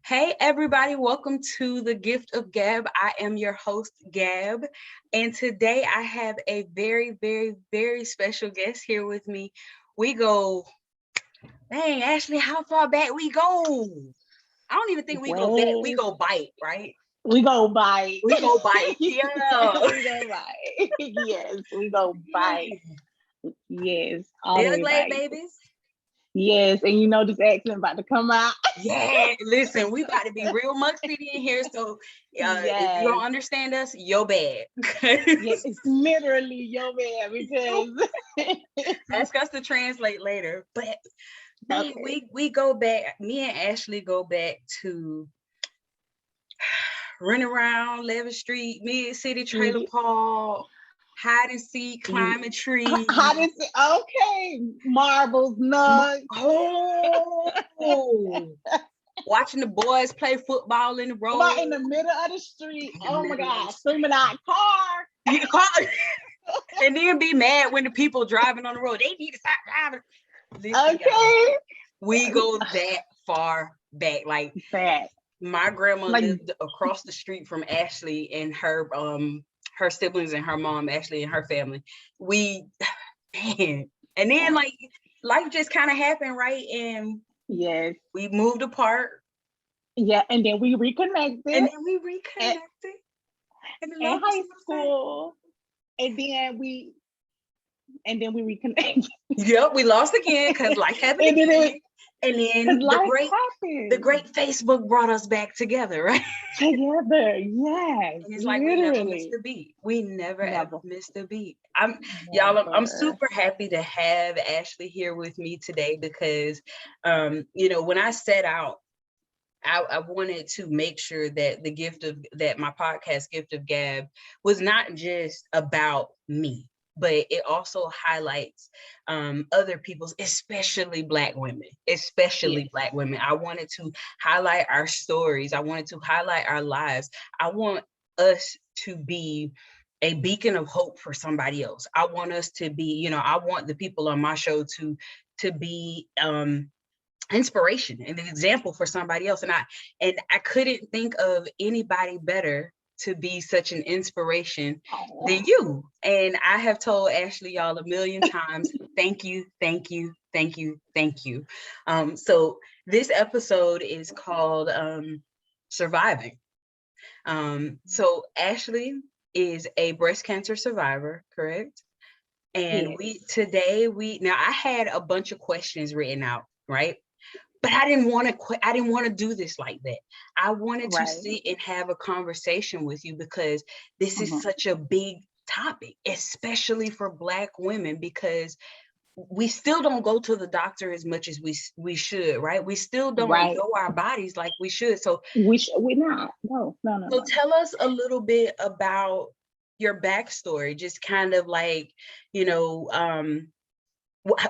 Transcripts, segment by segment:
Hey, everybody, welcome to the Gift of Gab. I am your host, Gab, and today I have a very, very, very special guest here with me. We go, dang, Ashley, how far back we go? I don't even think we go back, we go bite, right? We go bite. We go bite, yeah. We go bite. Yes, we go bite. Yes, all the They're way glad bite. babies. Yes, and you know this accent about to come out. Yeah, listen, we about to be real Muck City in here, so if you don't understand us, you're bad. Yeah, it's literally your man because ask us to translate later. But man, okay. we go back. Me and Ashley go back to run around 11th Street, Mid City Trailer Park, hide and seek, climbing How trees. does it? Okay, marbles, nuts. Oh, watching the boys play football in the road. About in the middle of the street. Oh my God, screaming out car. And then be mad when the people driving on the road. They need to stop driving. Listen, Okay. we go that far back. Like my grandma lived across the street from Ashley and her siblings and her mom, Ashley and her family. And then like life just kind of happened, right? And yes, we moved apart. Yeah, and then we reconnected. In high school. And then we reconnected. Yep, we lost again because life happened again. And then the great Facebook brought us back together, right? Together, yes. And it's like we never missed a beat. We never ever missed a beat. I'm super happy to have Ashley here with me today because when I set out, I wanted to make sure that my podcast, Gift of Gab, was not just about me, but it also highlights other people's, especially Black women. I wanted to highlight our stories. I wanted to highlight our lives. I want us to be a beacon of hope for somebody else. I want us to be, I want the people on my show to be inspiration and an example for somebody else. And I couldn't think of anybody better to be such an inspiration than you. And I have told Ashley y'all a million times, thank you, thank you, thank you, thank you. So this episode is called Surviving. So Ashley is a breast cancer survivor, correct? And now I had a bunch of questions written out, right? But I didn't want to do this like that. I wanted to sit and have a conversation with you because this is such a big topic, especially for Black women, because we still don't go to the doctor as much as we should, right? We still don't know our bodies like we should. So we're not. No. So tell us a little bit about your backstory, just kind of like,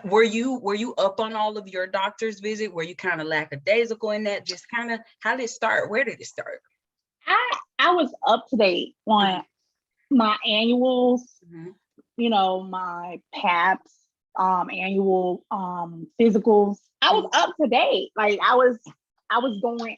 were you up on all of your doctor's visit? Were you kind of lackadaisical in that? Just kind of, how did it start? Where did it start? I was up to date on my annuals, my PAPs, annual physicals. I was up to date. Like I was going,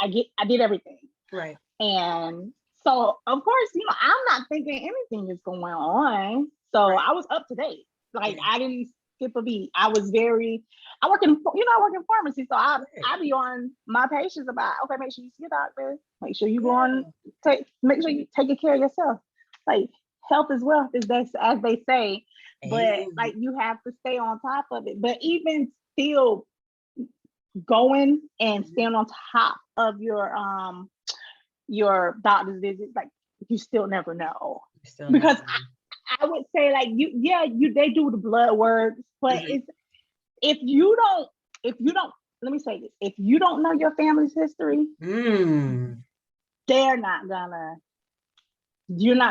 I did everything. Right. And so of course, I'm not thinking anything is going on. So I was up to date. Like I didn't skip a beat. I work in pharmacy. So I be on my patients about, okay, make sure you see a doctor, make sure you go on, make sure you take care of yourself. Like health is wealth, as they say. But like you have to stay on top of it. But even still going and staying on top of your doctor's visits, like you still never know. Because I would say like they do the blood work, but if you don't, let me say this, if you don't know your family's history, you're not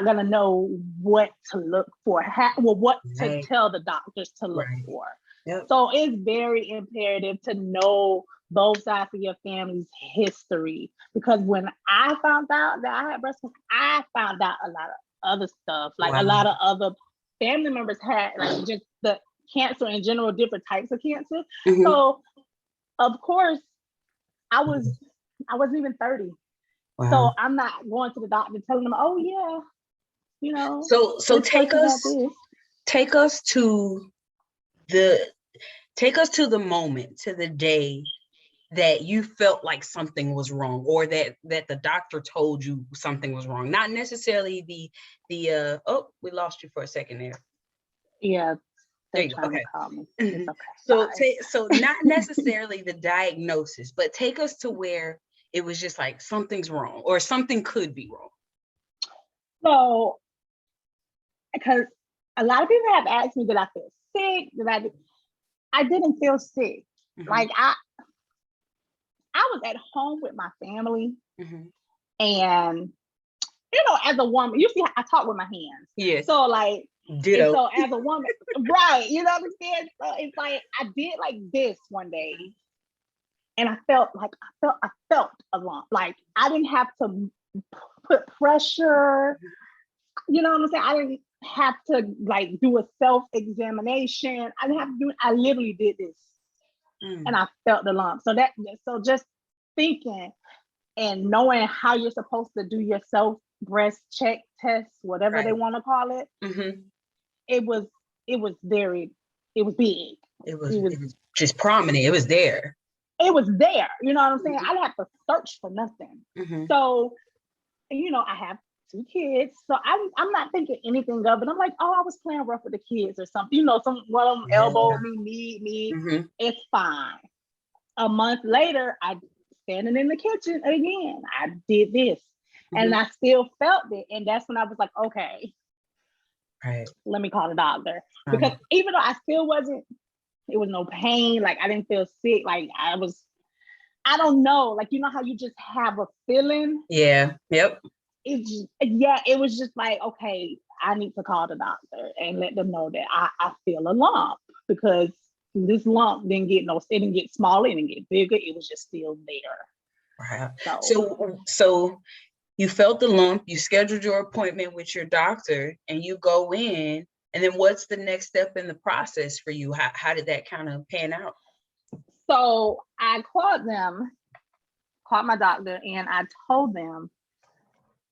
gonna know what to look for, what to tell the doctors to look for. Yep. So it's very imperative to know both sides of your family's history, because when I found out that I had breast cancer, I found out a lot of other stuff, like a lot of other family members had like just the cancer in general, different types of cancer. So of course I I wasn't even 30. Wow. So I'm not going to the doctor telling them, oh yeah, you know. So take us to the moment, to the day that you felt like something was wrong, or that the doctor told you something was wrong. Not necessarily the oh, we lost you for a second there. Yeah. There you go. Okay. It's okay. So not necessarily the diagnosis, but take us to where it was just like something's wrong, or something could be wrong. So, because a lot of people have asked me, did I feel sick? I didn't feel sick. Mm-hmm. Like I was at home with my family, mm-hmm. and you know, as a woman, you see, I talk with my hands. Yes. So like, ditto. So as a woman, right? You know what I'm saying? So it's like I did like this one day, and I felt a lump. Like I didn't have to put pressure. You know what I'm saying? I didn't have to like do a self-examination. I didn't have to do. I literally did this, and I felt the lump. So just thinking and knowing how you're supposed to do your self breast check test, whatever they want to call it. Mm-hmm. It was big. It was just prominent. It was there. It was there. You know what I'm saying? Mm-hmm. I didn't have to search for nothing. Mm-hmm. So, you know, I have 2 kids. So I'm not thinking anything of it. I'm like, oh, I was playing rough with the kids or something. You know, one of them elbowed me, need me. Mm-hmm. It's fine. A month later, I standing in the kitchen again. I did this. Mm-hmm. And I still felt it. And that's when I was like, okay, right, let me call the doctor. Because even though I still it was no pain. Like I didn't feel sick. Like I don't know. Like, you know how you just have a feeling? Yeah. Yep. It was just like, okay, I need to call the doctor and let them know that I feel a lump, because this lump it didn't get smaller, it didn't get bigger. It was just still there. Wow. So you felt the lump, you scheduled your appointment with your doctor, and you go in, and then what's the next step in the process for you? How did that kind of pan out? So I called my doctor, and I told them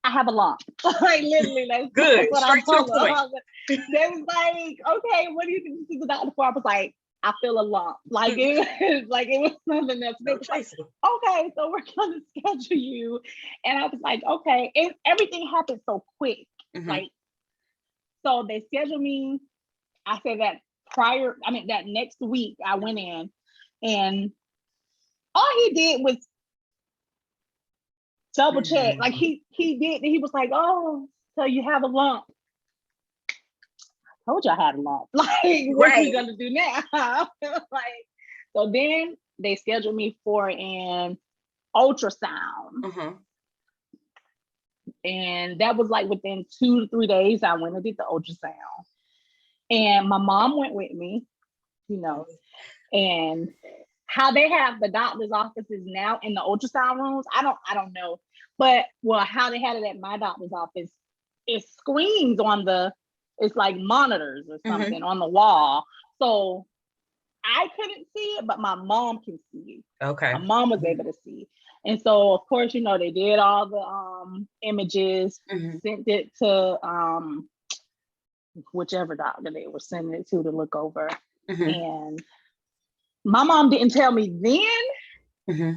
I have a lump. Like literally, that's good. What Straight to the point. They was like, okay, what do you think to see the doctor for? I was like, I feel a lump. Like it was something else. They was like, okay, so we're gonna schedule you. And I was like, okay. And everything happened so quick. Mm-hmm. Like, so they scheduled me. I said that next week I went in, and all he did was double check. Mm-hmm. Like he was like, oh, so you have a lump. I told you I had a lump. Like, what are we gonna do now? Like, so then they scheduled me for an ultrasound. Mm-hmm. And that was like within 2 to 3 days, I went and did the ultrasound. And my mom went with me, you know, and how they have the doctor's offices now in the ultrasound rooms, I don't know. But how they had it at my doctor's office, it screens it's like monitors or something, mm-hmm. on the wall. So I couldn't see it, but my mom can see it. Okay. My mom was able to see. And so of course, you know, they did all the images, mm-hmm. sent it to whichever doctor they were sending it to look over. Mm-hmm. And my mom didn't tell me then, mm-hmm.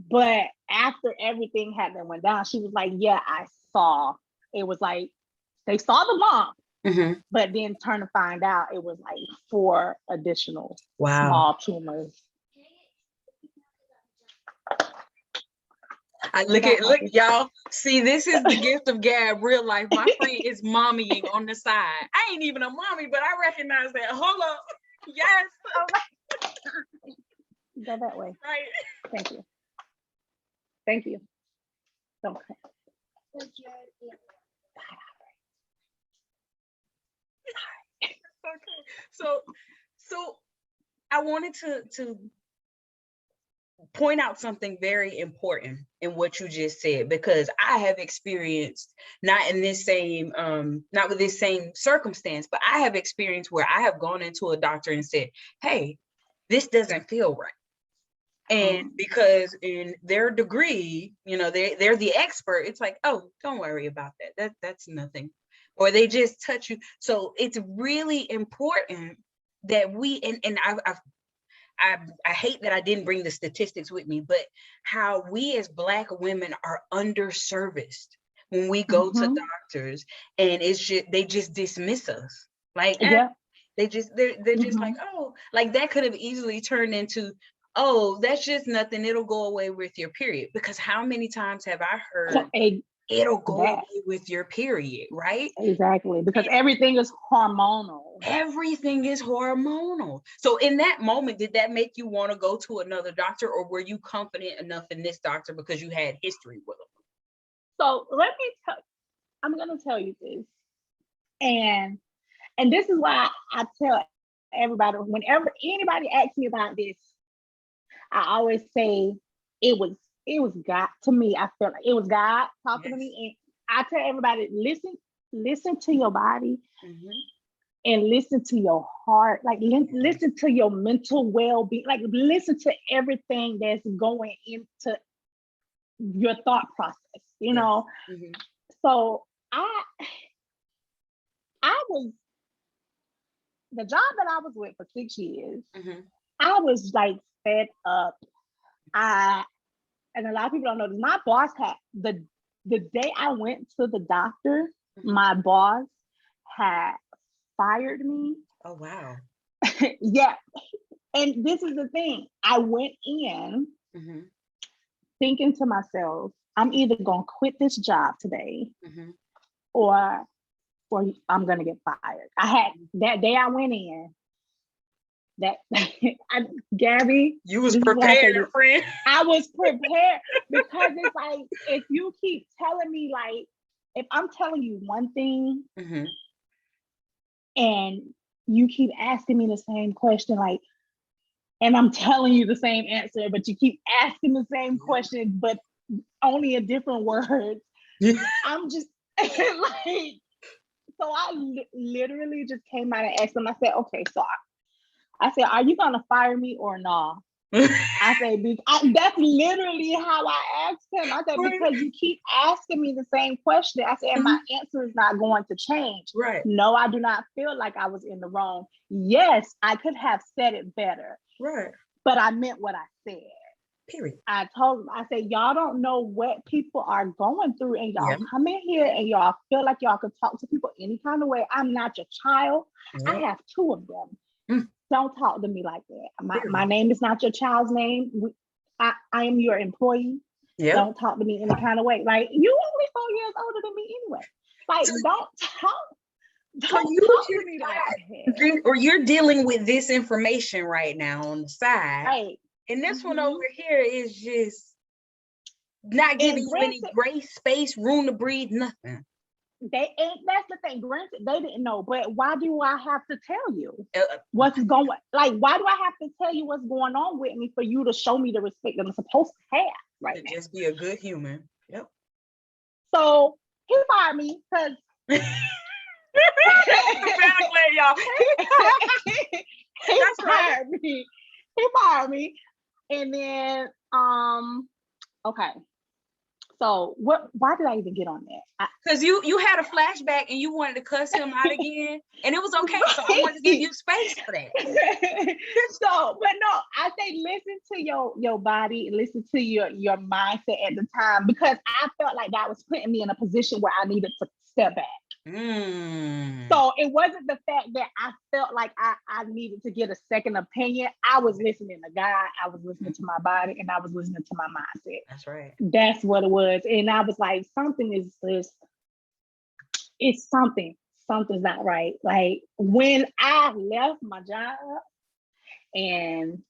but after everything went down, she was like, yeah, I saw. It was like, they saw the lump, mm-hmm. but then turn to find out it was like 4 additional small tumors. Look, y'all. See, this is the gift of Gab, real life. My friend is mommying on the side. I ain't even a mommy, but I recognize that. Hold up. Yes. Go that way. Right. Thank you. Thank you. Okay. Okay. So I wanted to point out something very important in what you just said, because I have experienced, not with this same circumstance, but I have experienced where I have gone into a doctor and said, hey, this doesn't feel right. And because in their degree, they're the expert, it's like, oh, don't worry about that. That's nothing. Or they just touch you. So it's really important that we, and I hate that I didn't bring the statistics with me, but how we as Black women are underserviced when we go to doctors, and it's just, they just dismiss us. Like, they're just like, oh, like that could have easily turned into, oh, that's just nothing, it'll go away with your period. Because how many times have I heard it'll go away with your period, right? Exactly, because everything is hormonal. Everything is hormonal. So in that moment, did that make you want to go to another doctor, or were you confident enough in this doctor because you had history with him? So I'm going to tell you this. And this is why I tell everybody, whenever anybody asks me about this, I always say it was God. To me, I felt like it was God talking to me. And I tell everybody, listen to your body, and listen to your heart. Like, listen to your mental well-being. Like, listen to everything that's going into your thought process, you know? So I was, the job that I was with for 6 years, I was like fed up. And a lot of people don't know this. My boss had, the day I went to the doctor, my boss had fired me. Oh, wow. Yeah. And this is the thing. I went in thinking to myself, I'm either going to quit this job today or I'm going to get fired. I had, that day I went in, Gabby, you was prepared, friend. I was prepared, because it's like, if you keep telling me, like, if I'm telling you one thing and you keep asking me the same question, like, and I'm telling you the same answer, but you keep asking the same question, but only in different words, I'm just like, so I literally just came out and asked them. I said, okay, so I said, are you gonna fire me or not? I said, that's literally how I asked him. I said, because you keep asking me the same question. I said, and my answer is not going to change. Right. No, I do not feel like I was in the wrong. Yes, I could have said it better. Right. But I meant what I said. Period. I told them, I said, y'all don't know what people are going through, and y'all come in here and y'all feel like y'all can talk to people any kind of way. I'm not your child. I have 2 of them. Don't talk to me like that. My name is not your child's name. I am your employee. Don't talk to me any kind of way. Like, you only 4 years older than me anyway. Like, don't talk to me like that. Or you're dealing with this information right now on the side. Right. And this one over here is just not giving you any grace, space, room to breathe, nothing. That's the thing. Granted, they didn't know, but why do I have to tell you what's going? Like, why do I have to tell you what's going on with me for you to show me the respect that I'm supposed to have right now? Just be a good human. Yep. So he fired me because He fired me, and then okay. So why did I even get on that? Because you had a flashback and you wanted to cuss him out again, and it was okay. So I wanted to give you space for that. So, but no, I say listen to your body, listen to your mindset at the time, because I felt like that was putting me in a position where I needed to step back. So it wasn't the fact that I felt like I needed to get a second opinion. I was listening to God, I was listening to my body, and I was listening to my mindset. That's right. That's what it was. And I was like, something's not right. Like, when I left my job and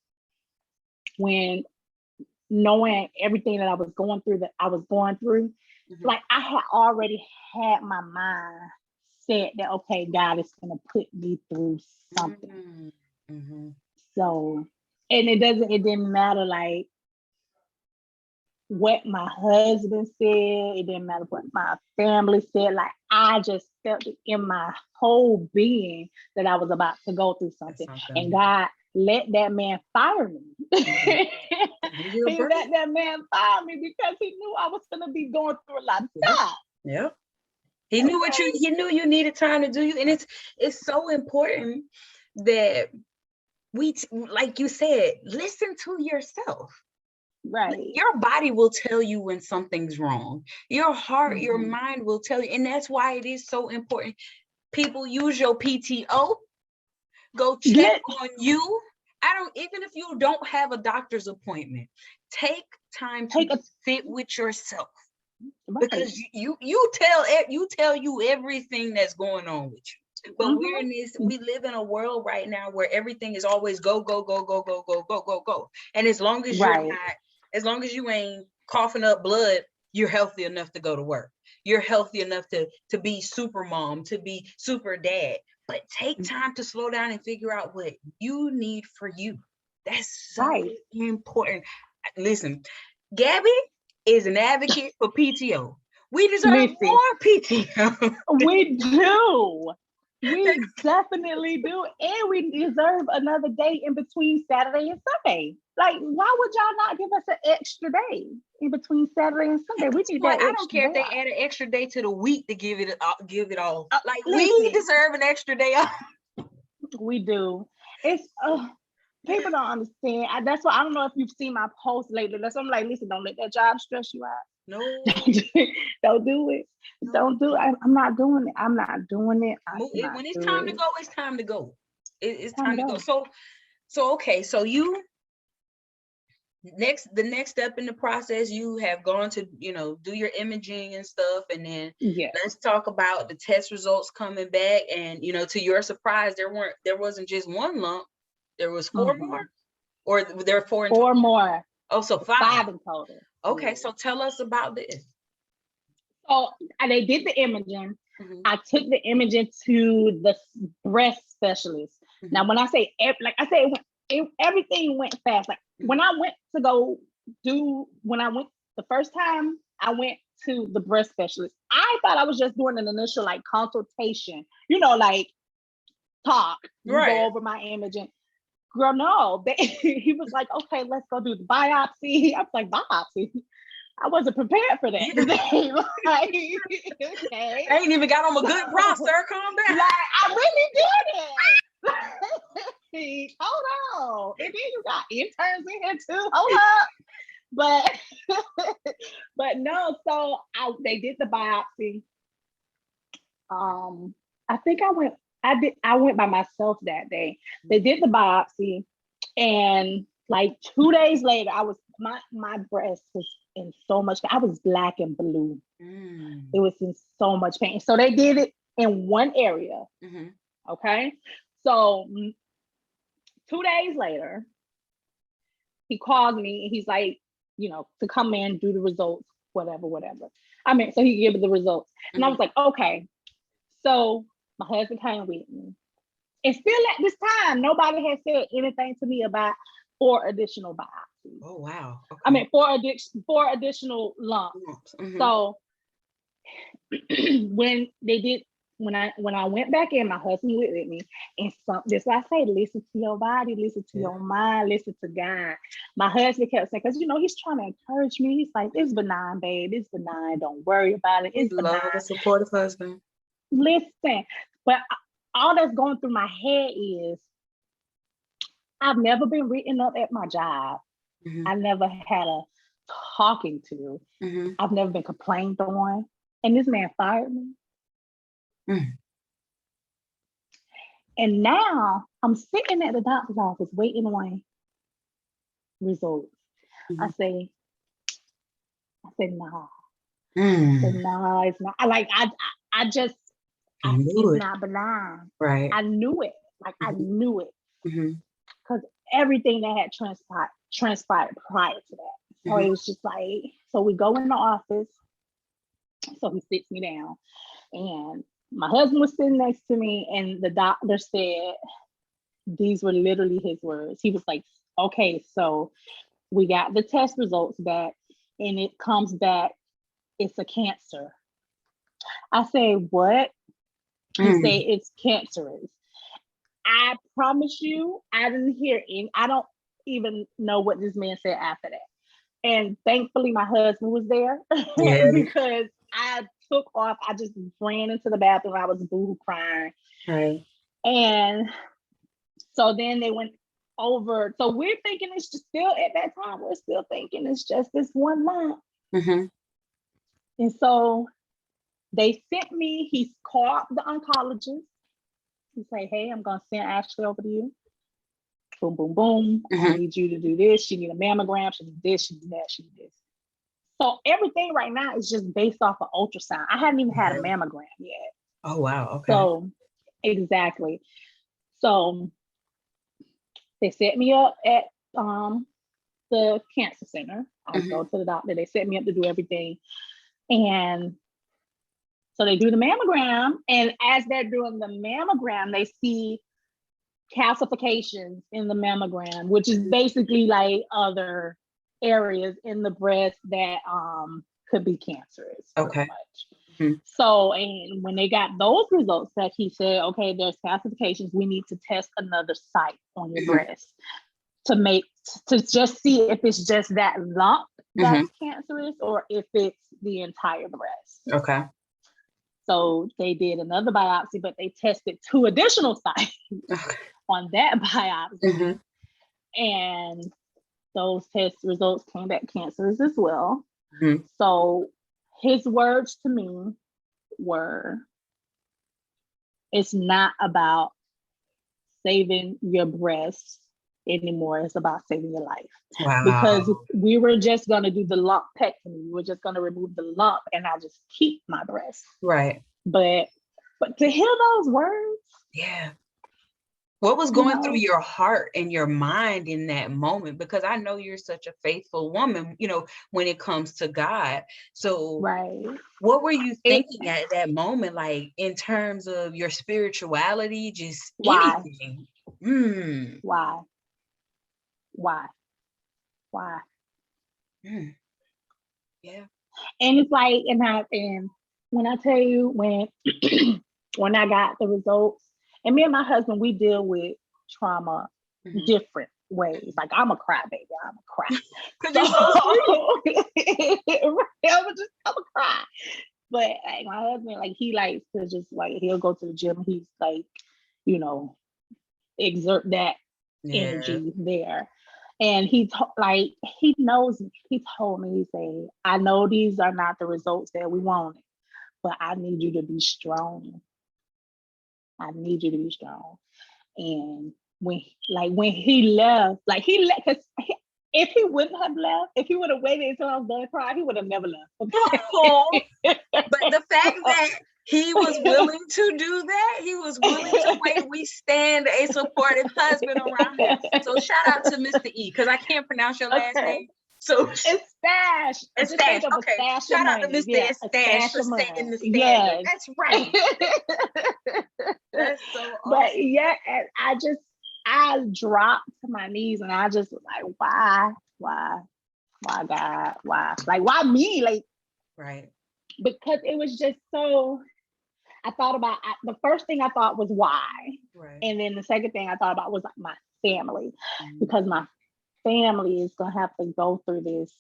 when knowing everything that I was going through, like, I had already had my mind set that, okay, God is going to put me through something. So, and it didn't matter, like, what my husband said. It didn't matter what my family said. Like, I just felt it in my whole being that I was about to go through something. And God let that man fire me. He let that man fire me because he knew I was gonna be going through a lot of stuff. Yeah. He knew he knew you needed time to do you. And it's so important that like you said, listen to yourself. Right. Your body will tell you when something's wrong. Your heart, your mind will tell you. And that's why it is so important. People, use your PTO. Go check on you. Even if you don't have a doctor's appointment, take time to sit with yourself. Right. Because you tell you everything that's going on with you. But we live in a world right now where everything is always go, go, go, go, go, go, go, go, go. And as long as as long as you ain't coughing up blood, you're healthy enough to go to work. You're healthy enough to be super mom, to be super dad. But take time to slow down and figure out what you need for you. That's so important. Listen, Gabby is an advocate for PTO. We deserve more PTO. We do. We definitely do. And we deserve another day in between Saturday and Sunday. Like, why would y'all not give us an extra day in between Saturday and Sunday? We need that. I don't care if they add an extra day to the week to give it all. Like, we deserve an extra day off. We do. It's people don't understand. That's why I don't know if you've seen my posts lately. That's why I'm like, listen, don't let that job stress you out. No. Don't do it. No. Don't do it. I'm not doing it. I'm not doing it. When it's time to go, it's time to go. It's time to go. So okay. So the next step in the process, you have gone to, do your imaging and stuff. And then let's talk about the test results coming back. And, to your surprise, there wasn't just one lump. There was 4 more, or there are 4 in total? 4 more. Oh, so 5. 5 in total. Okay. So tell us about this. So they did the imaging. I took the imaging to the breast specialist. Now, when I say, everything went fast. Like when I went the first time I went to the breast specialist, I thought I was just doing an initial consultation, talk, go over my imaging. Girl, no, he was like, okay, let's go do the biopsy. I was like, biopsy? I wasn't prepared for that. Okay. I ain't even got on a good bra, sir. Calm down. I really did it. Hold on. And then you got interns in here too. Hold up. But no, so they did the biopsy. I think I went by myself that day. They did the biopsy, and 2 days later, my breast was in so much pain. I was black and blue. It was in so much pain. So they did it in one area. Okay. So 2 days later, he called me and he's like, to come in, do the results, whatever. So he gave me the results. And I was like, okay. So my husband came with me. And still at this time, nobody had said anything to me about 4 additional biopsies. Oh, wow. Okay. 4 additional lumps. So when I went back in, my husband went with me, and that's why I say, listen to your body, listen to your mind, listen to God. My husband kept saying, because he's trying to encourage me. He's like, it's benign, babe. It's benign. Don't worry about it. It's benign. Love a supportive husband. Listen, but all that's going through my head is, I've never been written up at my job. I never had a talking to. I've never been complained on. And this man fired me. And now I'm sitting at the doctor's office waiting on results. I say, nah. No, it's not. It's not benign. Right. I knew it. I knew it. Because everything that had transpired prior to that. So it was just so we go in the office. So he sits me down, and my husband was sitting next to me, and the doctor said, these were literally his words. He was like, okay, so we got the test results back, and it comes back, it's a cancer. I say, what? He said, it's cancerous. I promise you, I didn't hear any. I don't even know what this man said after that. And thankfully, my husband was there because I took off. I just ran into the bathroom. I was boo crying. Right. And so then they went over. So we're thinking it's just still at that time. We're still thinking it's just this one lump. Mm-hmm. And so they sent me. He called the oncologist. He said, "Hey, I'm gonna send Ashley over to you. Boom, boom, boom. Mm-hmm. I need you to do this. She need a mammogram. She need this. She need that. She need this." So everything right now is just based off of ultrasound. I haven't even had a mammogram yet. Oh, wow. Okay. So exactly. So they set me up at the cancer center. I go to the doctor. They set me up to do everything. And so they do the mammogram. And as they're doing the mammogram, they see calcifications in the mammogram, which is basically like other areas in the breast that could be cancerous. Okay. So, and when they got those results back, he said, "Okay, there's calcifications. We need to test another site on your breast to just see if it's just that lump that's cancerous or if it's the entire breast." Okay. So they did another biopsy, but they tested 2 additional sites on that biopsy. And those test results came back cancerous as well. So his words to me were, "It's not about saving your breasts anymore. It's about saving your life." Wow. Because we were just going to do the lumpectomy. We were just going to remove the lump and I'll just keep my breast. Right. But to hear those words. Yeah. What was going through your heart and your mind in that moment? Because I know you're such a faithful woman, when it comes to God. So what were you thinking at that moment, like in terms of your spirituality, just anything? Why? Yeah. And it's like, and when I tell you, when when I got the results, and me and my husband, we deal with trauma different ways. Like, I'm a crybaby. I'm a cry. I'm a cry. But like my husband, like he likes to just like he'll go to the gym. He's like, exert that energy there. And he knows me. He told me, he said, "I know these are not the results that we wanted, but I need you to be strong. I need you to be strong." And when he left, because if he wouldn't have left, if he would have waited until I was done crying, he would have never left. Okay? But the fact that he was willing to do that, he was willing to wait. We stand a supportive husband around him. So shout out to Mr. E, because I can't pronounce your last name. So it's Stash. Stash. Okay. Shout out to Mr. Stash for setting the standard. Yes. That's right. That's so awesome. But yeah, I dropped to my knees and I just was like, why God, why? Like, why me? Like, right. Because it was just so, I thought about, the first thing I thought was why. Right. And then the second thing I thought about was like my family, because my family is going to have to go through this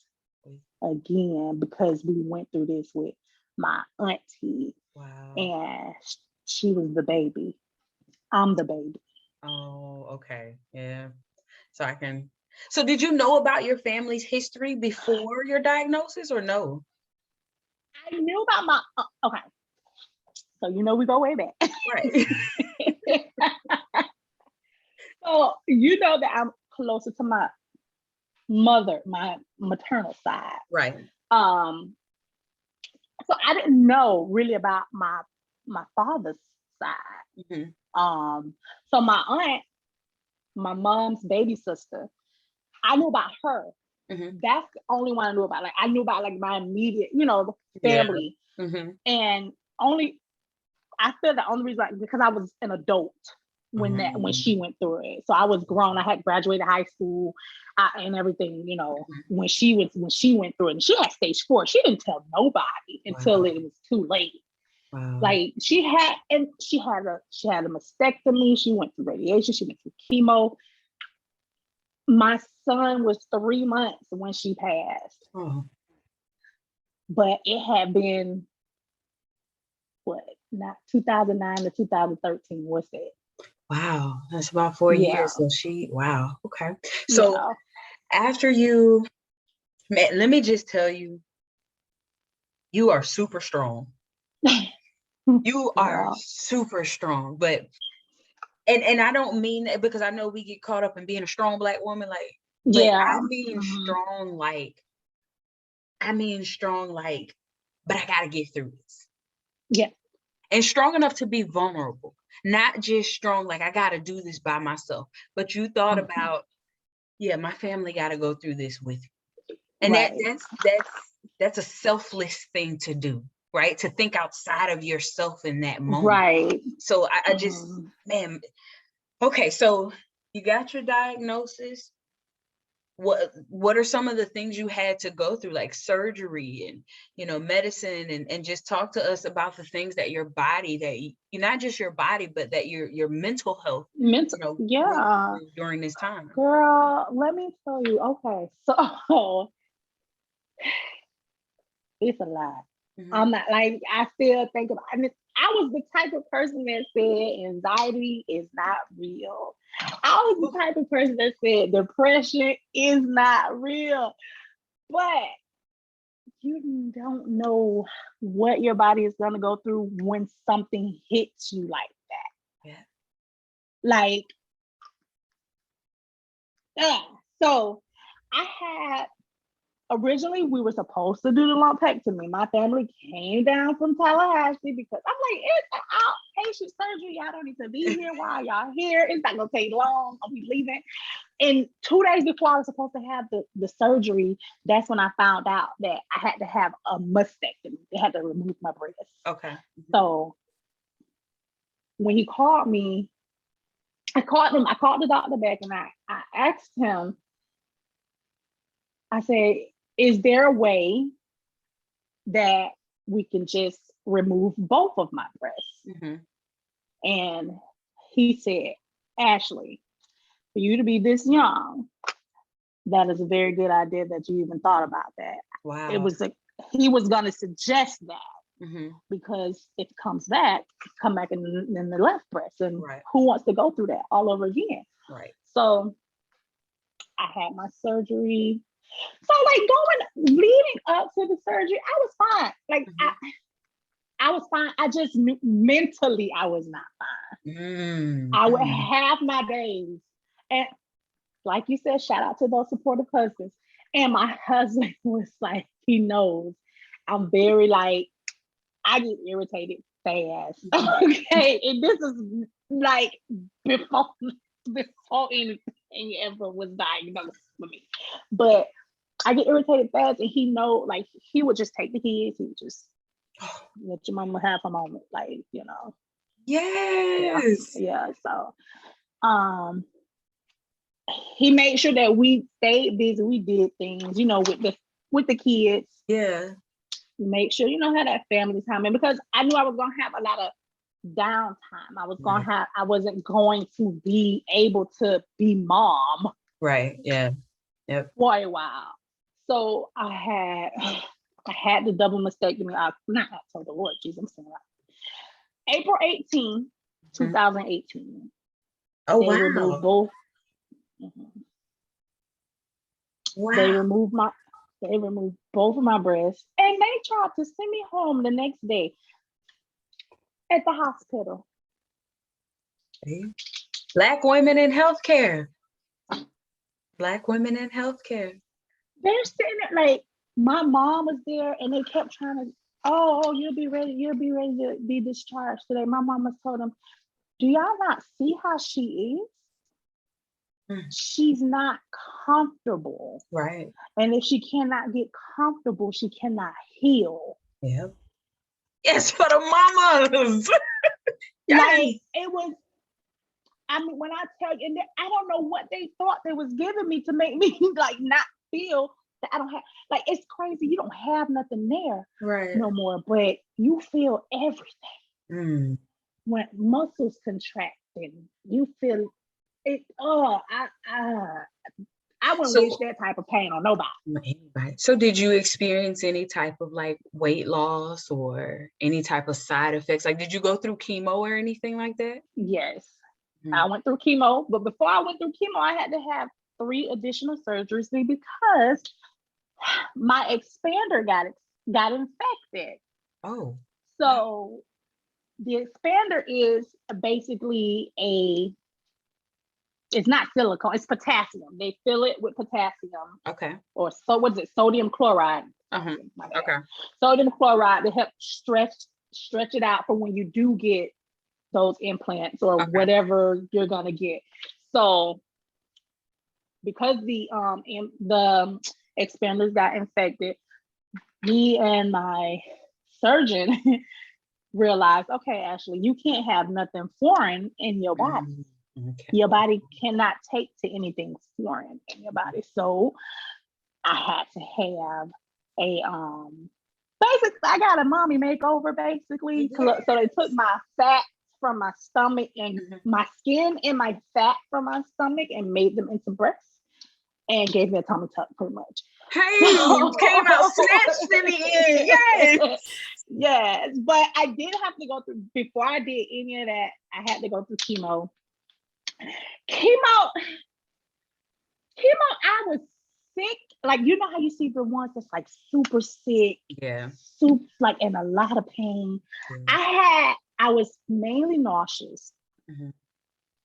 again because we went through this with my auntie. Wow. And she was the baby. I'm the baby. Oh, okay. Yeah. So did you know about your family's history before your diagnosis or no? I knew about my, okay. So, we go way back. Right. So, that I'm closer to my mother, my maternal side. Right. So I didn't know really about my father's side. So my aunt, my mom's baby sister, I knew about her. That's the only one I knew about. Like, I knew about like my immediate, family. And I feel the only reason, because I was an adult when she went through it. So I was grown. I had graduated high school and everything, when she went through it. And she had stage 4. She didn't tell nobody until it was too late. Wow. Like she had a mastectomy. She went through radiation. She went through chemo. My son was 3 months when she passed. Oh. But it had been not 2009 to 2013. What's it? Wow, that's about 4 years. So wow. Okay. So after you, man, let me just tell you, you are super strong. You are super strong, but and I don't mean that because I know we get caught up in being a strong Black woman, like, but I mean strong, but I gotta get through this. Yeah. And strong enough to be vulnerable, not just strong, like I gotta do this by myself, but you thought about, yeah, my family gotta go through this with you. And that's a selfless thing to do, right? To think outside of yourself in that moment. Right. So I just, man, okay, so you got your diagnosis. What are some of the things you had to go through, like surgery and, you know, medicine, and just talk to us about the things that your body, that you not just your body, but that your mental health, during this time. Girl, let me tell you. Okay, so it's a lot. I'm not like, I still think about, I mean, I was the type of person that said anxiety is not real. I was the type of person that said depression is not real. But you don't know what your body is going to go through when something hits you like that. Yeah. Like, so I had, originally we were supposed to do the lumpectomy. My family came down from Tallahassee because I'm like, it's an outpatient surgery. Y'all don't need to be here while y'all here. It's not gonna take long. I'll be leaving. And 2 days before I was supposed to have the surgery, that's when I found out that I had to have a mastectomy. They had to remove my breast. Okay. So when he called me, I called the doctor back and I asked him, I said, is there a way that we can just remove both of my breasts? And he said, Ashley, for you to be this young, that is a very good idea that you even thought about that. Wow. It was he was going to suggest that because if it comes back, come back in the left breast, and who wants to go through that all over again? Right. So I had my surgery. So like leading up to the surgery, I was fine. Like I was fine. I just knew mentally I was not fine. I would have my days, and like you said, shout out to those supportive husbands. And my husband was like, he knows I'm very like, I get irritated fast. Okay, and this is like before anything ever was diagnosed with me, but I get irritated fast, and he know, like, he would just take the kids. He would just let your mama have a moment, like, you know. Yes. Yeah. So, he made sure that we stayed busy. We did things, you know, with the kids. Yeah. Make sure, you know, had that family time, and because I knew I was gonna have a lot of downtime. I wasn't going to be able to be mom. Right. Yeah. Yep. For a while. So I had the double mastectomy. Not October, Lord Jesus, I'm saying that. April 18, 2018. Oh, they removed both. Wow. They removed both of my breasts, and they tried to send me home the next day at the hospital. Black women in healthcare. Black women in healthcare. They're sitting there, like, my mom was there, and they kept trying to, oh, you'll be ready to be discharged today. My mama told them, do y'all not see how she is? She's not comfortable. Right. And if she cannot get comfortable, she cannot heal. Yep. Yes, for the mamas. Like, it was, I mean, when I tell you, and I don't know what they thought they was giving me to make me like not feel that I don't have. Like, it's crazy. You don't have nothing there Right. no more, but you feel everything. Mm. When muscles contract and you feel it. Oh, I wouldn't wish that type of pain on nobody. Anybody. So did you experience any type of like weight loss or any type of side effects? Like, did you go through chemo or anything like that? Yes. I went through chemo, but before I went through chemo, I had to have 3 additional surgeries because my expander got infected. Oh. So the expander is basically it's not silicone, it's potassium. They fill it with potassium. Okay. Or so what is it? Sodium chloride. Okay. Sodium chloride to help stretch it out for when you do get those implants or whatever you're gonna get. So because the expanders got infected, me and my surgeon realized, okay, Ashley, you can't have nothing foreign in your body. Okay. Your body cannot take to anything foreign in your body. So I had to have a basically I got a mommy makeover basically. So they took my fat from my stomach and my skin and my fat from my stomach and made them into breasts and gave me a tummy tuck pretty much. Hey, you came out snatched in the end. Yes. Yes, but I did have to go through, before I did any of that, I had to go through chemo. Chemo, I was sick. Like, you know how you see the ones that's like super sick, like in a lot of pain. I was mainly nauseous,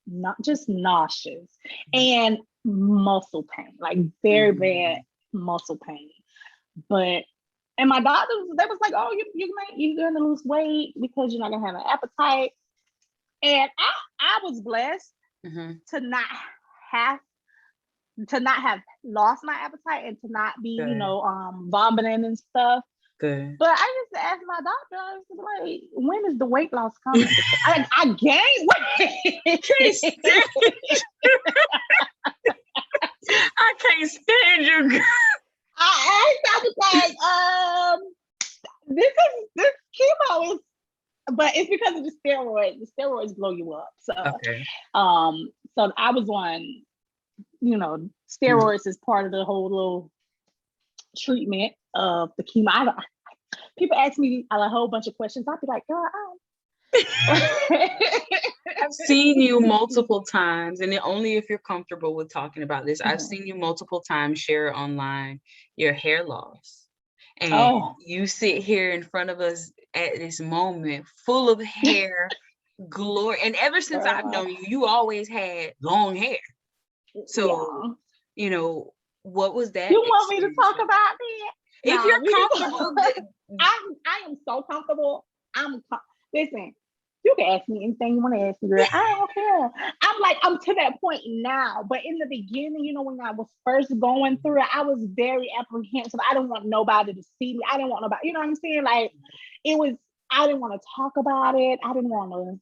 not just nauseous, and muscle pain, like very bad muscle pain. And my doctor, they was like, oh, you're gonna lose weight because you're not gonna have an appetite. And I was blessed to not have lost my appetite and to not be, vomiting and stuff. Good. But I used to ask my doctor, I was like, when is the weight loss coming? I gained weight. I can't stand you, girl. I was like, this chemo is, but it's because of the steroids. The steroids blow you up. So, so I was on, steroids is part of the whole little treatment of the chemo. People ask me a whole bunch of questions. I'll be like, girl, I've seen you multiple times, and only if you're comfortable with talking about this. I've seen you multiple times share online your hair loss. And you sit here in front of us at this moment full of hair, glory. And ever since I've known you, you always had long hair. So, what was that? You want me to talk about that? If you're comfortable. I am so comfortable. Listen, you can ask me anything you want to ask me, girl. I don't care. I'm to that point now. But in the beginning, when I was first going through it, I was very apprehensive. I didn't want nobody to see me. I didn't want nobody, you know what I'm saying? Like, I didn't want to talk about it. I didn't want to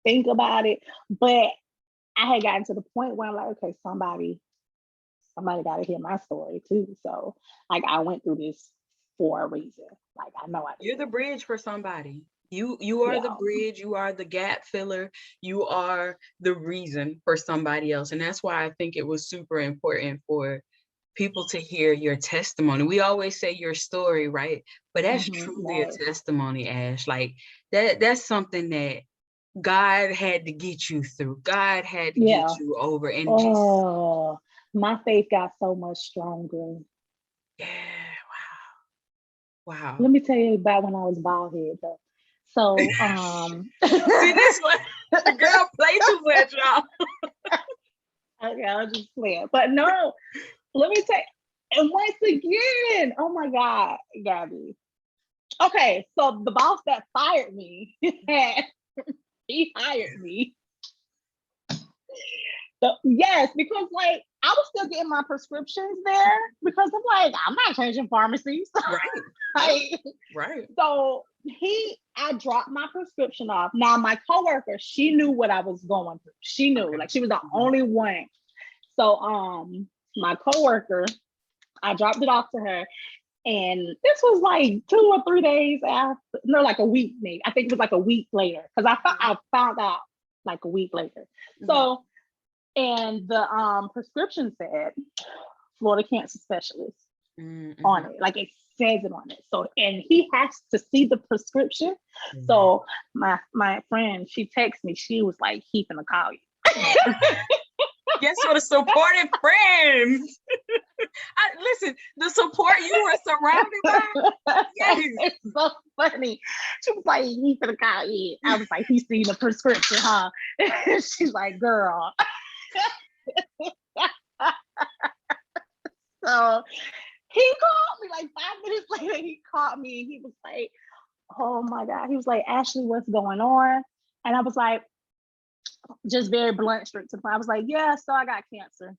think about it. But I had gotten to the point where I'm like, okay, somebody got to hear my story too. So, like, I went through this for a reason. Like, I know you're the bridge for somebody. You are the bridge. You are the gap filler. You are the reason for somebody else. And that's why I think it was super important for people to hear your testimony. We always say your story, right? But that's truly a testimony, Ash. Like, that's something that God had to get you through. God had to get you over. And my faith got so much stronger. Yeah, wow. Let me tell you about when I was bald head though. So see, this one, the girl play too much, y'all. Okay, I'll just play it. But no, let me tell you, and once again, oh my God, Gabby. Okay, so the boss that fired me, he hired me. So, yes, because like I was still getting my prescriptions there because I'm not changing pharmacies. Right. Right. So I dropped my prescription off. Now my coworker, she knew what I was going through. She knew, like she was the only one. So my coworker I dropped it off to her. And this was like 2 or 3 days after, no, like a week maybe. I think it was like a week later because I found out like a week later. So, and the prescription said Florida Cancer Specialist on it. Like it says it on it. So, and he has to see the prescription. So my friend, she texted me, she was like, he finna call you. Guess what? A supportive friends. Listen, the support you were surrounded by. Yes. It's so funny. She was like, he finna call you. I was like, he's seen the prescription, huh? She's like, girl. So he called me like 5 minutes later. He called me and he was like, oh my God. He was like, Ashley, what's going on? And I was like, just very blunt, straight to the point. I was like, yeah, so I got cancer.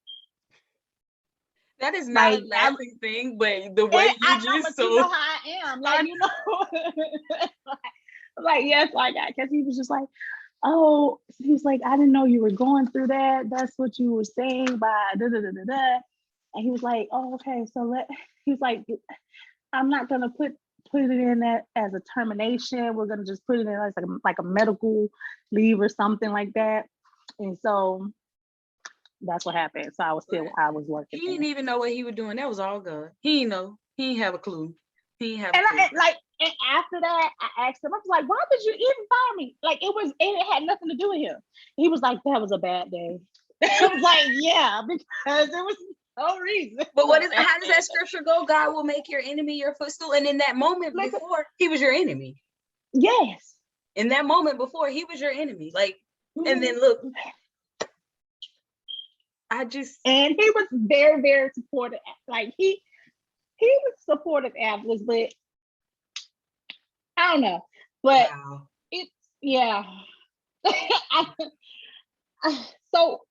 That is not like, a laughing thing, but the way you just so. You know how I am. Like, you know, like, yes, I got cancer. He was just like, oh, he was like, I didn't know you were going through that. That's what you were saying by da da da da da. And he was like, oh, okay. So he was like, I'm not gonna put it in that as a termination. We're gonna just put it in as like a medical leave or something like that. And so that's what happened. So I was working. He didn't even know what he was doing. That was all good. He didn't know. He didn't have a clue. And after that, I asked him, I was like, why did you even fire me? Like it had nothing to do with him. He was like, that was a bad day. I was like, yeah, because there was no reason. But how does that scripture go? God will make your enemy your footstool. And in that moment before, he was your enemy. Yes. In that moment before, he was your enemy. Like, and then look, and he was very, very supportive. Like he was supportive afterwards, but I don't know. But it's so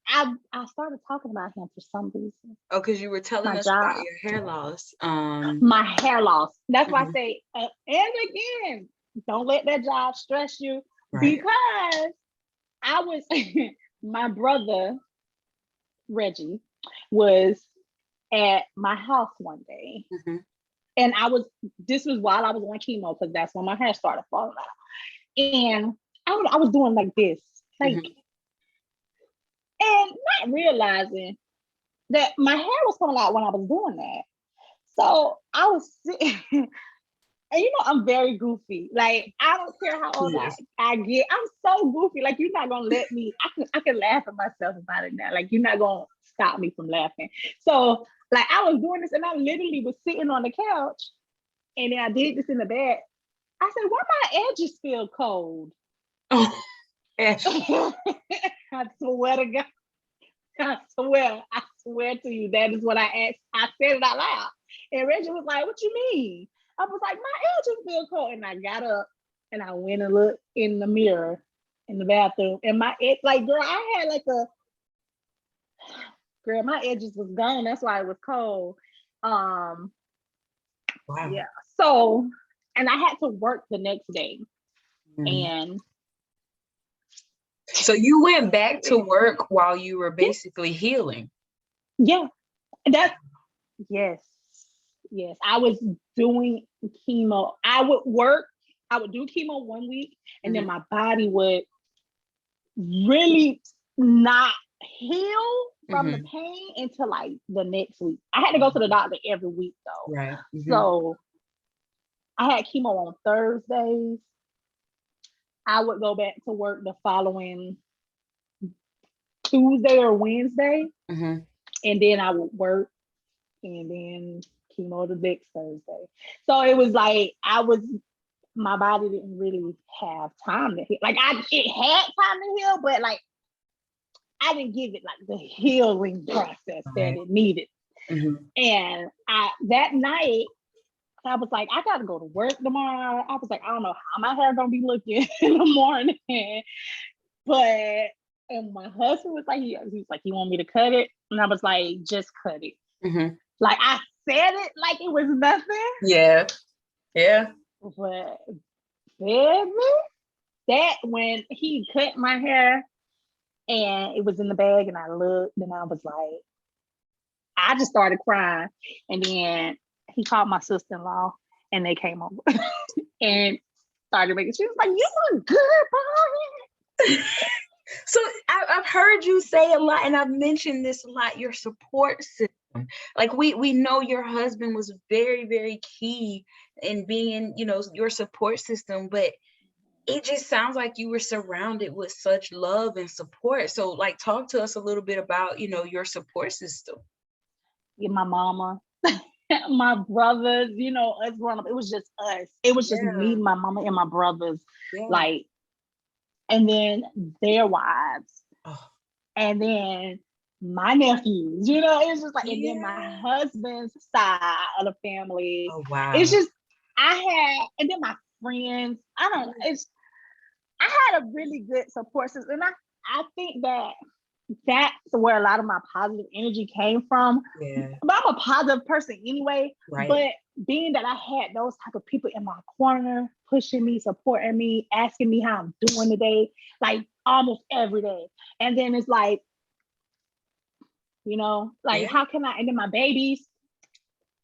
I started talking about him for some reason. Oh, because you were telling us about your hair loss. My hair loss. That's why I say, and again, don't let that job stress you, because I was my brother Reggie was at my house one day, and this was while I was on chemo, because that's when my hair started falling out, and I was doing like this, like, and not realizing that my hair was falling out when I was doing that. So I was sitting, and I'm very goofy. Like, I don't care how old I get. I'm so goofy. Like, you're not gonna let me. I can laugh at myself about it now. Like, you're not gonna stop me from laughing. So, like, I was doing this, and I literally was sitting on the couch, and then I did this in the bed. I said, "Why my edges feel cold?" Oh, I swear to God. I swear to you, that is what I asked. I said it out loud. And Reggie was like, what you mean? I was like, my edges feel cold. And I got up and I went and looked in the mirror in the bathroom. And my my edges was gone. That's why it was cold. Wow. Yeah. So, and I had to work the next day. And so you went back to work while you were basically healing. Yeah. Yes. I was doing chemo. I would do chemo 1 week, and then my body would really not heal from the pain until like the next week. I had to go to the doctor every week though. Right. So I had chemo on Thursdays. I would go back to work the following Tuesday or Wednesday. And then I would work, and then chemo the next Thursday. So it was like my body didn't really have time to heal. Like it had time to heal, but like I didn't give it like the healing process that it needed. And that night, I was like, I gotta go to work tomorrow. I was like, I don't know how my hair gonna be looking in the morning. And my husband was like, he was like, you want me to cut it? And I was like, just cut it. Like I said it like it was nothing. Yeah. But baby, that when he cut my hair and it was in the bag and I looked and I was like, I just started crying. And then he called my sister-in-law and they came over and started making, she was like, you look good, boy. So I've heard you say a lot, and I've mentioned this a lot, your support system. Like we know your husband was very, very key in being, your support system, but it just sounds like you were surrounded with such love and support. So like, talk to us a little bit about, your support system. Yeah, my mama, my brothers, us growing up, it was just us. It was just me, my mama, and my brothers. Yeah. Like, and then their wives. Oh. And then my nephews, it's just like, and then my husband's side of the family. Oh, wow. It's just, and then my friends, I had a really good support system. And I think that's where a lot of my positive energy came from. Yeah. But I'm a positive person anyway. Right. But being that I had those type of people in my corner, pushing me, supporting me, asking me how I'm doing today, like almost every day. And then it's like, how can I, and then my babies.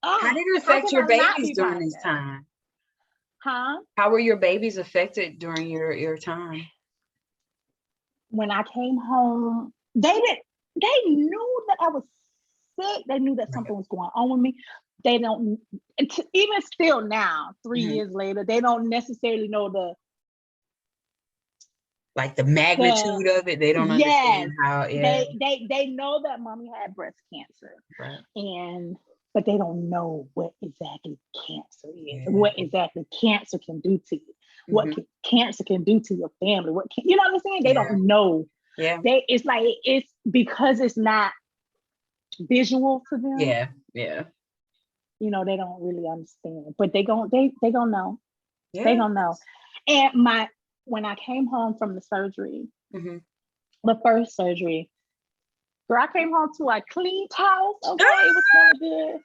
How did it affect your babies during this time? Huh? How were your babies affected during your time? When I came home, they knew that I was sick. They knew that something was going on with me. They don't, even still now, 3 years later, they don't necessarily know the magnitude of it. They don't understand how. Yeah. They know that mommy had breast cancer, right. But they don't know what exactly cancer is, what exactly cancer can do to you, what cancer can do to your family. You know what I'm saying? They don't know. Yeah. It's because it's not visual to them. Yeah. Yeah. They don't really understand, but they gonna know. Yeah. They gonna know. And when I came home from the surgery, the first surgery, girl, I came home to a clean house. Okay, it was smelling good.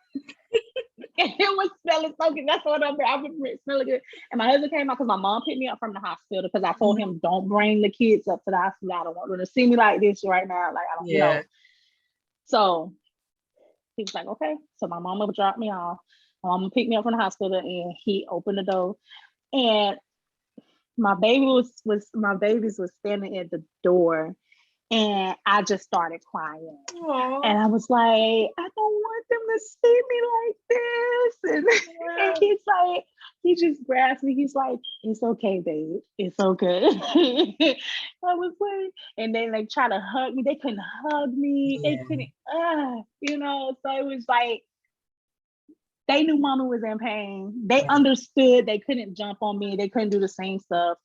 It was smelling so good. That's what I was smelling good. And my husband came out because my mom picked me up from the hospital because I told him, don't bring the kids up to the hospital. I don't want them to see me like this right now. Like, I don't, So he was like, okay. So my mama dropped me off. My mama picked me up from the hospital and he opened the door. And my babies was standing at the door. And I just started crying. Aww. And I was like, I don't want them to see me like this. And he's like, he just grabs me. He's like, it's okay, babe. It's okay. I was like, and then they try to hug me. They couldn't hug me. They couldn't, so it was like, they knew mama was in pain. They understood. They couldn't jump on me. They couldn't do the same stuff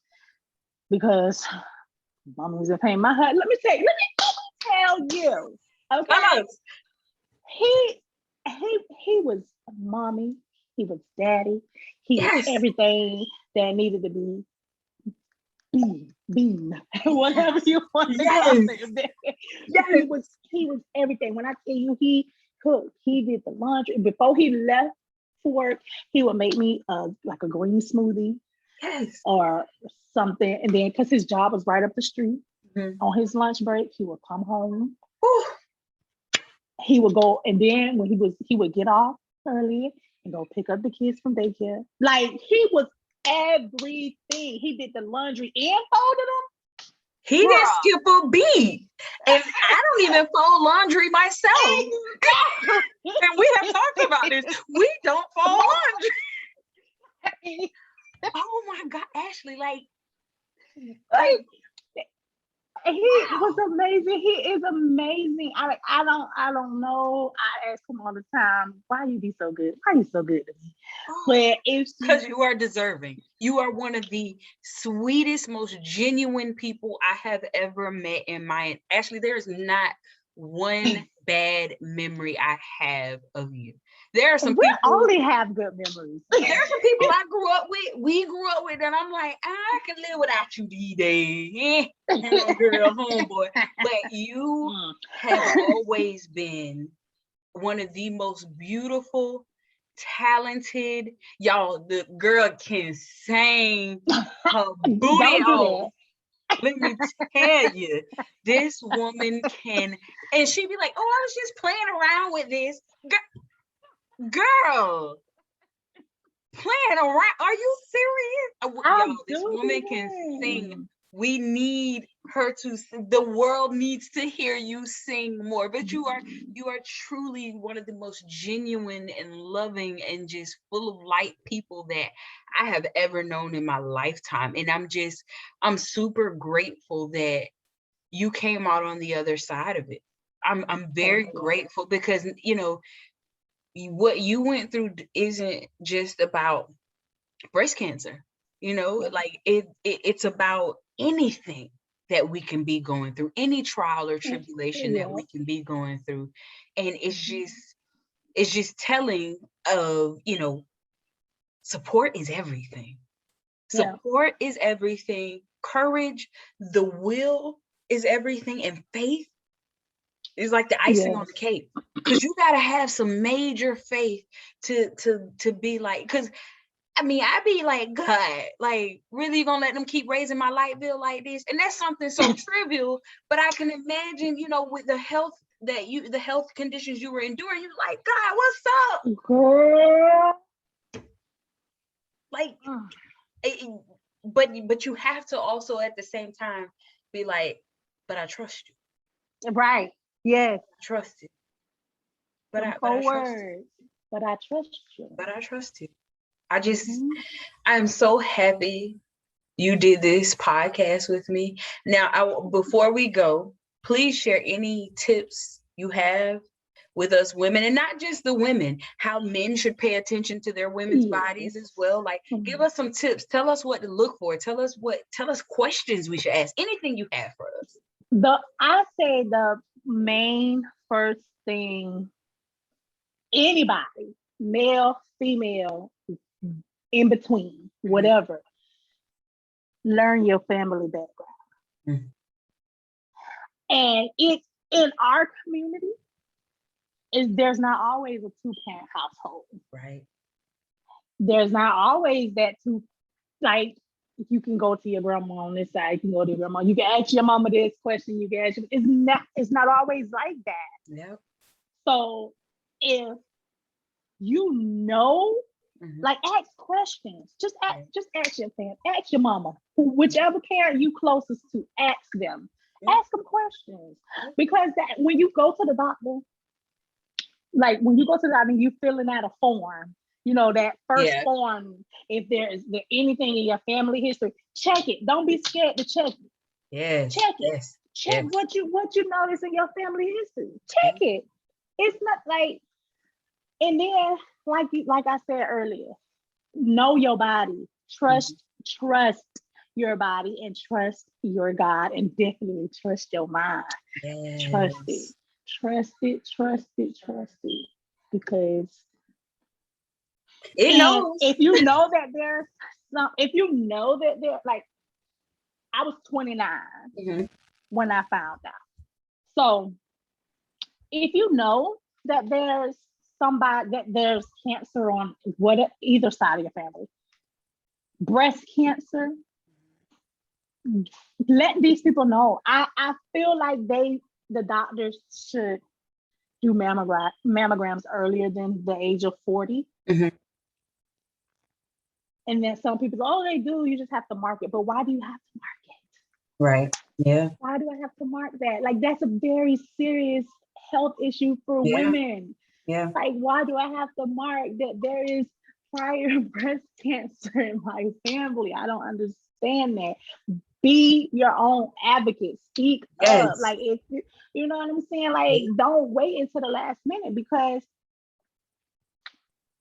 because mama was in pain. Let me tell you. Okay. He was mommy. He was daddy. He was everything that needed to be. Bean, whatever you want to call it. He was everything. When I tell you, he cooked. He did the laundry. Before he left for work, he would make me like a green smoothie or something. And then because his job was right up the street, on his lunch break, he would come home. He would go, and then when he would get off early and go pick up the kids from daycare. Like, he was everything. He did the laundry and folded them. He didn't skip a beat. And I don't even fold laundry myself. And we have talked about this. We don't fold laundry. Oh my God, Ashley, like he was amazing. He is amazing. I don't know. I ask him all the time, why you be so good? Why you so good to me? But it's because you are deserving. You are one of the sweetest, most genuine people I have ever met in my Ashley, there is not one bad memory I have of you. There are some we people only have good memories. There are some people I grew up with, we grew up with, and I'm like, I can live without you these days. Girl, homeboy. But you have always been one of the most beautiful, talented, y'all, the girl can sing her booty off. Let me tell you, this woman can, and she'd be like, "Oh, I was just playing around with this." Girl, playing around? Are you serious? Y'all, this woman can sing. We need her to sing. The world needs to hear you sing more. But you are truly one of the most genuine and loving and just full of light people that I have ever known in my lifetime. And I'm super grateful that you came out on the other side of it. I'm very grateful because, you know, what you went through isn't just about breast cancer, you know, like it's about anything that we can be going through, any trial or tribulation that we can be going through. And it's just telling of, you know, support is everything. Support is everything. Courage, the will is everything. And faith is like the icing on the cake. Because you got to have some major faith to be like, because I mean, I'd be like, God, like, really, you gonna let them keep raising my light bill like this? And that's something so trivial, but I can imagine, you know, with the health conditions you were enduring, you're like, God, what's up? Girl. Like, but you have to also at the same time be like, but I trust you. Right. Yes. I trust you. But I trust you. But I trust you. But I trust you. I'm so happy you did this podcast with me. Now, before we go, please share any tips you have with us women, and not just the women, how men should pay attention to their women's bodies as well. Like, give us some tips. Tell us what to look for. Tell us questions we should ask. Anything you have for us. I say the main first thing, anybody, male, female, in between, whatever, learn your family background. And it's in our community, there's not always a 2-parent household. Right. There's not always that like, you can go to your grandma on this side, you can go to your grandma, you can ask your mama this question, you can ask it's not always like that. Yep. So if you know, like, ask questions. Just ask your family, ask your mama, whichever parent you closest to, ask them. Ask them questions. Because that when you go to the doctor, like when you go to the doctor, you filling out a form, you know, that first form, if there's anything in your family history, check it. Don't be scared to check it. Yes. Check it. Check what you notice in your family history. Check it. It's not like, and then like I said earlier, know your body, trust your body, and trust your God, and definitely trust your mind. Trust it, because it knows. If you know that there, like, I was 29 when I found out. So if you know that there's there's cancer on either side of your family, breast cancer, let these people know. I feel like the doctors should do mammograms earlier than the age of 40. And then some people go, oh, they do, you just have to mark it. But why do you have to mark it? Right. Yeah. Why do I have to mark that? Like, that's a very serious health issue for women. Yeah. Like, why do I have to mark that there is prior breast cancer in my family? I don't understand that. Be your own advocate. Speak up. Like, if you know what I'm saying? Like, don't wait until the last minute, because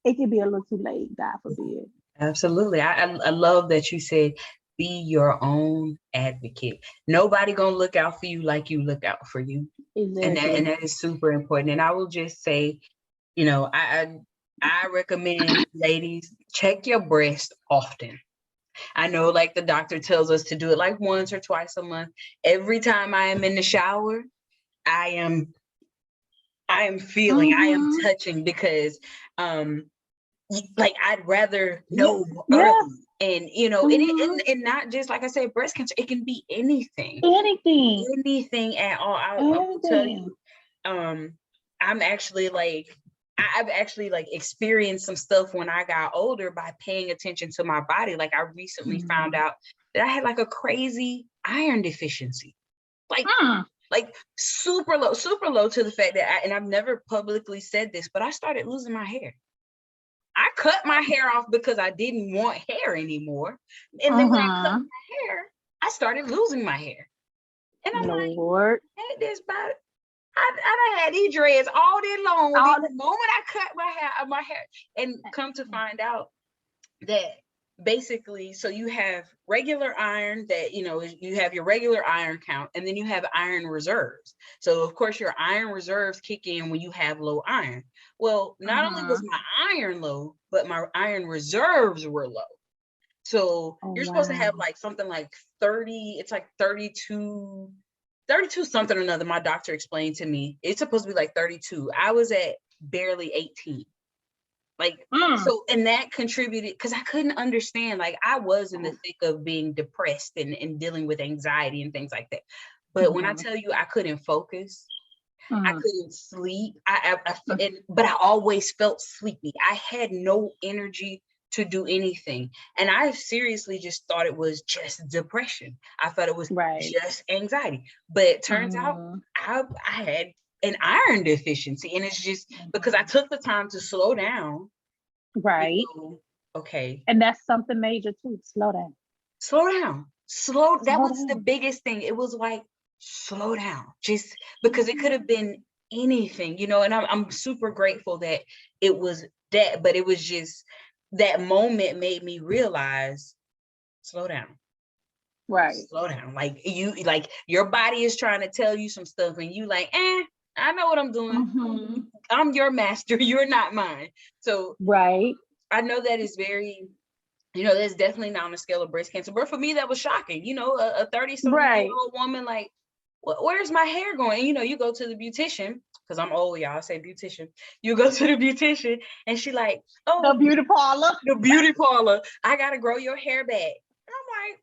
it could be a little too late, God forbid. Absolutely. I love that you said, be your own advocate. Nobody gonna look out for you like you look out for you. Exactly. And that is super important. And I will just say, you know, I recommend ladies, check your breast often. I know, like, the doctor tells us to do it like once or twice a month. Every time I am in the shower, I am feeling, I am touching, because like, I'd rather know early. And, you know, and not just, like I said, breast cancer, it can be anything at all. I will tell you, I've actually like experienced some stuff when I got older by paying attention to my body. Like I recently found out that I had like a crazy iron deficiency, like super low to the fact that and I've never publicly said this, but I started losing my hair. I cut my hair off because I didn't want hair anymore. And then when I cut my hair, I started losing my hair. And I'm like, hey, this body, I done had these dreads all day long. The moment I cut my hair, and come to find out that basically, so you have regular iron that, you know, you have your regular iron count, and then you have iron reserves. So of course your iron reserves kick in when you have low iron. Well, not only was my iron low, but my iron reserves were low. So you're supposed to have like something like 30, it's like 32 something or another. My doctor explained to me, it's supposed to be like 32. I was at barely 18. Like, so, and that contributed because I couldn't understand, like I was in the thick of being depressed and dealing with anxiety and things like that. But when I tell you I couldn't focus, I couldn't sleep, but I always felt sleepy. I had no energy to do anything. And I seriously just thought it was just depression. I thought it was just anxiety. But it turns out I had an iron deficiency. And it's just because I took the time to slow down. Right. You know, okay. And that's something major too. Slow down. That was the biggest thing. It was like, slow down, just because it could have been anything, you know, and I'm super grateful that it was that, but it was just that moment made me realize, slow down. Slow down. Like your body is trying to tell you some stuff and you like, I know what I'm doing. I'm your master, you're not mine. So I know that is very, you know, that's definitely not on the scale of breast cancer, but for me that was shocking. You know, a 30-something-year-old woman, like, where's my hair going? And, you know, you go to the beautician, because I'm old, y'all, I say beautician. You go to the beautician and she like, oh, the beauty parlor, I gotta grow your hair back. And I'm like,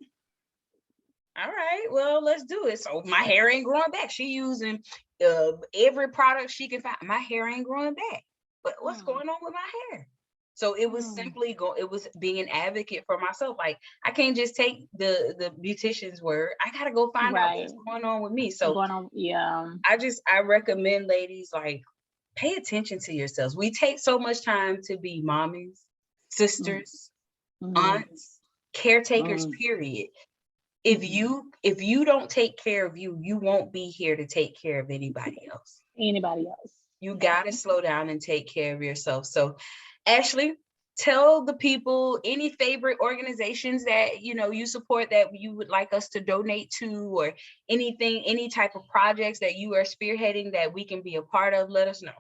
all right, well, let's do it. So my hair ain't growing back. She using every product she can find. My hair ain't growing back. But what's going on with my hair? So it was simply it was being an advocate for myself. Like I can't just take the beautician's word. I gotta go find out what's going on with me. So I recommend ladies, like, pay attention to yourselves. We take so much time to be mommies, sisters, aunts, caretakers, period. If you don't take care of you, you won't be here to take care of anybody else. You gotta slow down and take care of yourself. So Ashley, tell the people any favorite organizations that, you know, you support that you would like us to donate to, or anything, any type of projects that you are spearheading that we can be a part of. Let us know.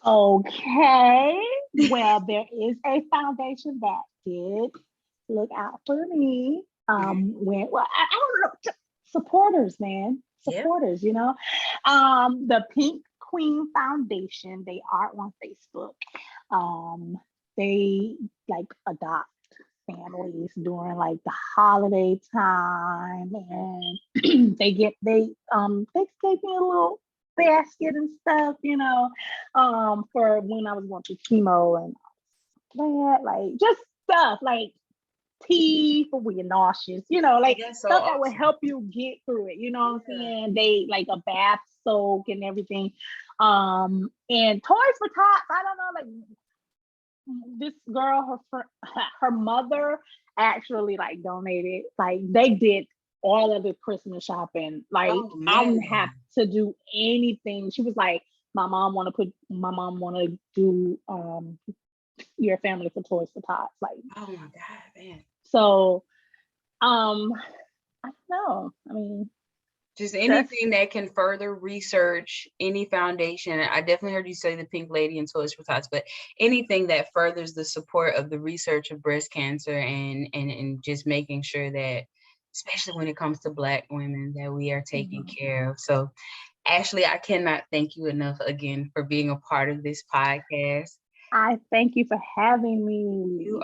Okay. Well, there is a foundation that did look out for me. I don't know, supporters, man. Supporters, you know. The Pink Queen Foundation, they are on Facebook. They like adopt families during like the holiday time, and they gave me a little basket and stuff, you know, for when I was going through chemo and that, like just stuff like tea for when you're nauseous, you know, like stuff that would help you get through it, you know what I'm saying? They like a bath soak and everything. And Toys for Tots, I don't know, like this girl, her mother actually like donated, like they did all of the Christmas shopping. Like I didn't have to do anything. She was like, my mom want to do your family for Toys for Tots. Like, oh my God, man. So I don't know. I mean, just anything that can further research, any foundation. I definitely heard you say the Pink Lady and Toys for Tots, but anything that furthers the support of the research of breast cancer and just making sure that, especially when it comes to Black women, that we are taken care of. So Ashley, I cannot thank you enough again for being a part of this podcast. I thank you for having me. You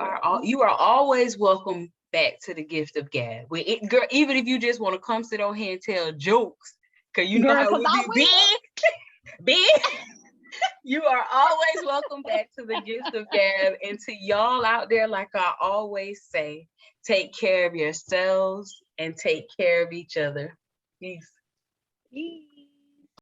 are always welcome back to the Gift of Gab. Girl, even if you just want to come sit on here and tell jokes, because you know Girl, how 'cause we I be big. You are always welcome back to the Gift of Gab. And to y'all out there, like I always say, take care of yourselves and take care of each other. Peace. will.